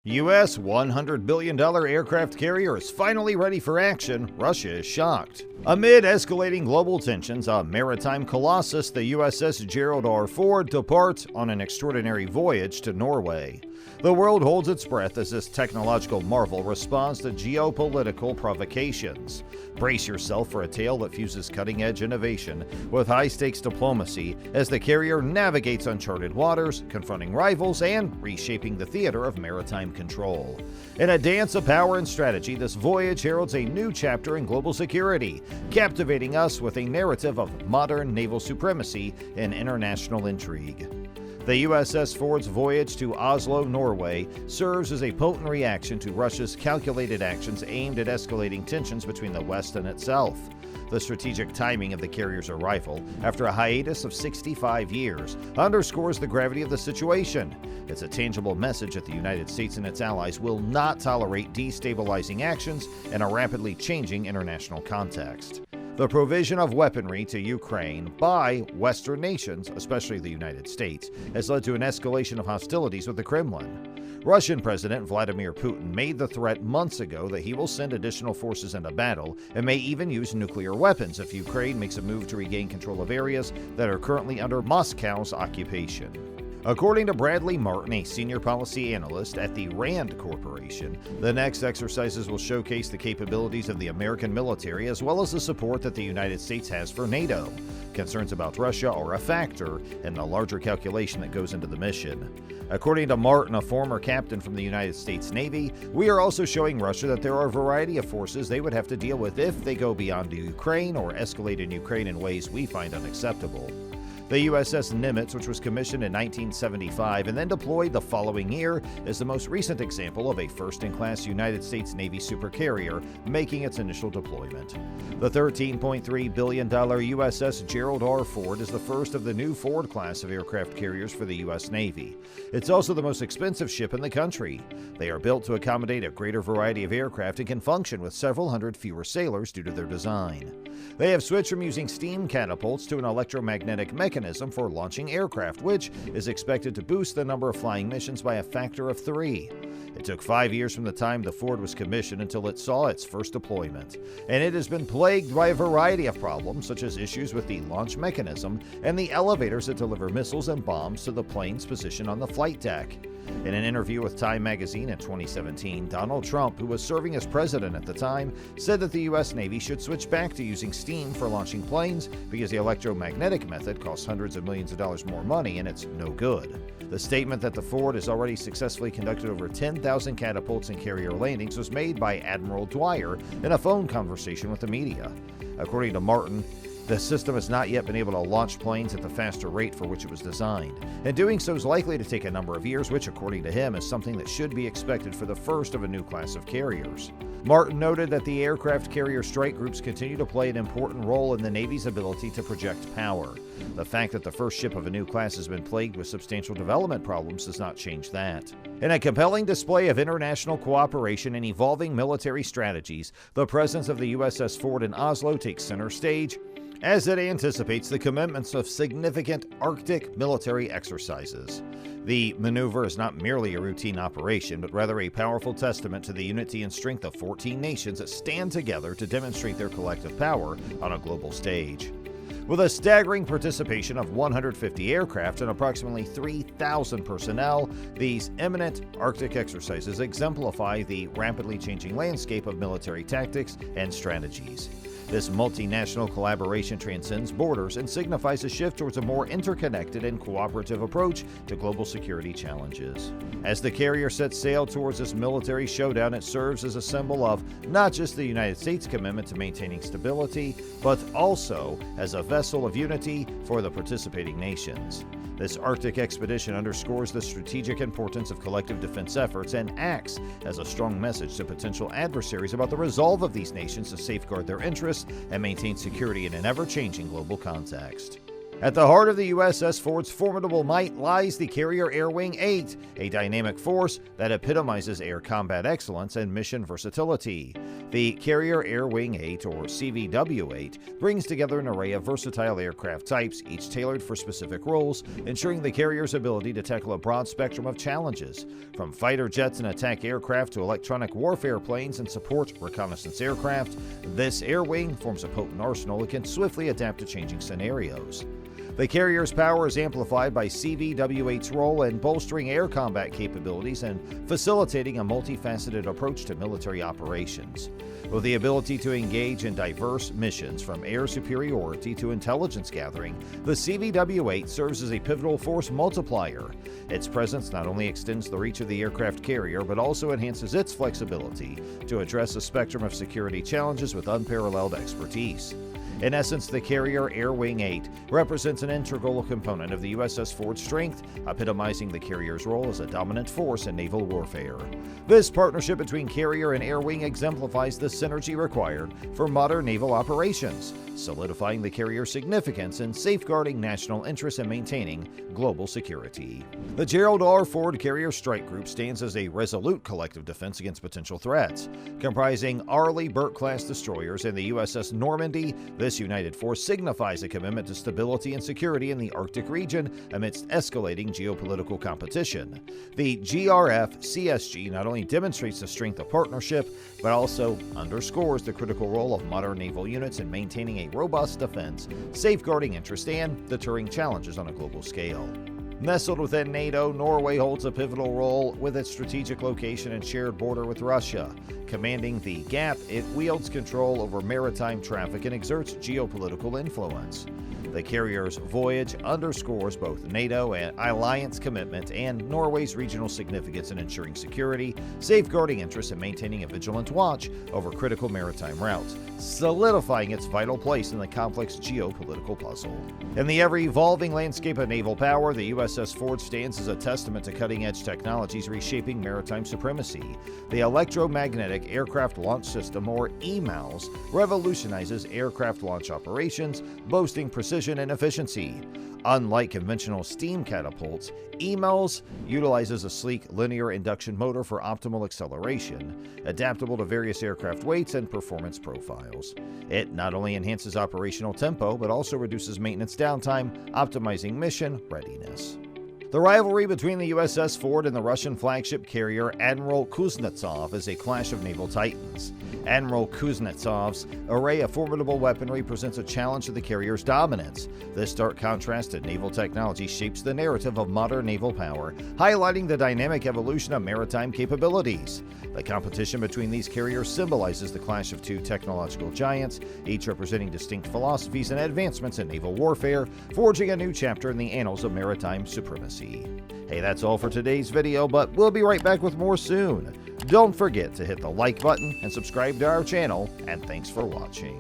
U.S. $100 billion aircraft carrier is finally ready for action. Russia is shocked. Amid escalating global tensions, a maritime colossus, the USS Gerald R. Ford, departs on an extraordinary voyage to Norway. The world holds its breath as this technological marvel responds to geopolitical provocations. Brace yourself for a tale that fuses cutting-edge innovation with high-stakes diplomacy as the carrier navigates uncharted waters, confronting rivals and reshaping the theater of maritime control. In a dance of power and strategy, this voyage heralds a new chapter in global security, captivating us with a narrative of modern naval supremacy and international intrigue. The USS Ford's voyage to Oslo, Norway, serves as a potent reaction to Russia's calculated actions aimed at escalating tensions between the West and itself. The strategic timing of the carrier's arrival, after a hiatus of 65 years, underscores the gravity of the situation. It's a tangible message that the United States and its allies will not tolerate destabilizing actions in a rapidly changing international context. The provision of weaponry to Ukraine by Western nations, especially the United States, has led to an escalation of hostilities with the Kremlin. Russian President Vladimir Putin made the threat months ago that he will send additional forces into battle and may even use nuclear weapons if Ukraine makes a move to regain control of areas that are currently under Moscow's occupation. According to Bradley Martin, a senior policy analyst at the RAND Corporation, the next exercises will showcase the capabilities of the American military as well as the support that the United States has for NATO. Concerns about Russia are a factor in the larger calculation that goes into the mission. According to Martin, a former captain from the United States Navy, we are also showing Russia that there are a variety of forces they would have to deal with if they go beyond Ukraine or escalate in Ukraine in ways we find unacceptable. The USS Nimitz, which was commissioned in 1975 and then deployed the following year, is the most recent example of a first-in-class United States Navy supercarrier making its initial deployment. The $13.3 billion USS Gerald R. Ford is the first of the new Ford class of aircraft carriers for the U.S. Navy. It's also the most expensive ship in the country. They are built to accommodate a greater variety of aircraft and can function with several hundred fewer sailors due to their design. They have switched from using steam catapults to an electromagnetic mechanism for launching aircraft, which is expected to boost the number of flying missions by a factor of 3. It took 5 years from the time the Ford was commissioned until it saw its first deployment, and it has been plagued by a variety of problems, such as issues with the launch mechanism and the elevators that deliver missiles and bombs to the plane's position on the flight deck. In an interview with Time magazine in 2017, Donald Trump, who was serving as president at the time, said that the U.S. Navy should switch back to using steam for launching planes because the electromagnetic method costs hundreds of millions of dollars more money and it's no good. The statement that the Ford has already successfully conducted over 10,000 catapults and carrier landings was made by Admiral Dwyer in a phone conversation with the media. According to Martin, the system has not yet been able to launch planes at the faster rate for which it was designed, and doing so is likely to take a number of years, which, according to him, is something that should be expected for the first of a new class of carriers. Martin noted that the aircraft carrier strike groups continue to play an important role in the Navy's ability to project power. The fact that the first ship of a new class has been plagued with substantial development problems does not change that. In a compelling display of international cooperation and evolving military strategies, the presence of the USS Ford in Oslo takes center stage, as it anticipates the commitments of significant Arctic military exercises. The maneuver is not merely a routine operation, but rather a powerful testament to the unity and strength of 14 nations that stand together to demonstrate their collective power on a global stage. With a staggering participation of 150 aircraft and approximately 3,000 personnel, these imminent Arctic exercises exemplify the rapidly changing landscape of military tactics and strategies. This multinational collaboration transcends borders and signifies a shift towards a more interconnected and cooperative approach to global security challenges. As the carrier sets sail towards this military showdown, it serves as a symbol of not just the United States' commitment to maintaining stability, but also as a vessel of unity for the participating nations. This Arctic expedition underscores the strategic importance of collective defense efforts and acts as a strong message to potential adversaries about the resolve of these nations to safeguard their interests and maintain security in an ever-changing global context. At the heart of the USS Ford's formidable might lies the Carrier Air Wing 8, a dynamic force that epitomizes air combat excellence and mission versatility. The Carrier Air Wing 8, or CVW-8, brings together an array of versatile aircraft types, each tailored for specific roles, ensuring the carrier's ability to tackle a broad spectrum of challenges, from fighter jets and attack aircraft to electronic warfare planes and support reconnaissance aircraft. This air wing forms a potent arsenal that can swiftly adapt to changing scenarios. The carrier's power is amplified by CVW-8's role in bolstering air combat capabilities and facilitating a multifaceted approach to military operations. With the ability to engage in diverse missions from air superiority to intelligence gathering, the CVW-8 serves as a pivotal force multiplier. Its presence not only extends the reach of the aircraft carrier, but also enhances its flexibility to address a spectrum of security challenges with unparalleled expertise. In essence, the Carrier Air Wing 8 represents an integral component of the USS Ford's strength, epitomizing the carrier's role as a dominant force in naval warfare. This partnership between Carrier and Air Wing exemplifies the synergy required for modern naval operations, solidifying the carrier's significance in safeguarding national interests and maintaining global security. The Gerald R. Ford Carrier Strike Group stands as a resolute collective defense against potential threats. Comprising Arleigh Burke-class destroyers and the USS Normandy, this united force signifies a commitment to stability and security in the Arctic region amidst escalating geopolitical competition. The GRF-CSG not only demonstrates the strength of partnership, but also underscores the critical role of modern naval units in maintaining a robust defense, safeguarding interest, and deterring challenges on a global scale. Nestled within NATO, Norway holds a pivotal role with its strategic location and shared border with Russia. Commanding the GAP, it wields control over maritime traffic and exerts geopolitical influence. The carrier's voyage underscores both NATO and alliance commitment and Norway's regional significance in ensuring security, safeguarding interests, and maintaining a vigilant watch over critical maritime routes, solidifying its vital place in the complex geopolitical puzzle. In the ever-evolving landscape of naval power, the USS Ford stands as a testament to cutting-edge technologies reshaping maritime supremacy. The Electromagnetic Aircraft Launch System, or EMALS, revolutionizes aircraft launch operations, boasting precision and efficiency. Unlike conventional steam catapults, EMALS utilizes a sleek linear induction motor for optimal acceleration, adaptable to various aircraft weights and performance profiles. It not only enhances operational tempo, but also reduces maintenance downtime, optimizing mission readiness. The rivalry between the USS Ford and the Russian flagship carrier Admiral Kuznetsov is a clash of naval titans. Admiral Kuznetsov's array of formidable weaponry presents a challenge to the carrier's dominance. This stark contrast in naval technology shapes the narrative of modern naval power, highlighting the dynamic evolution of maritime capabilities. The competition between these carriers symbolizes the clash of two technological giants, each representing distinct philosophies and advancements in naval warfare, forging a new chapter in the annals of maritime supremacy. Hey, that's all for today's video, but we'll be right back with more soon. Don't forget to hit the like button and subscribe to our channel, and thanks for watching.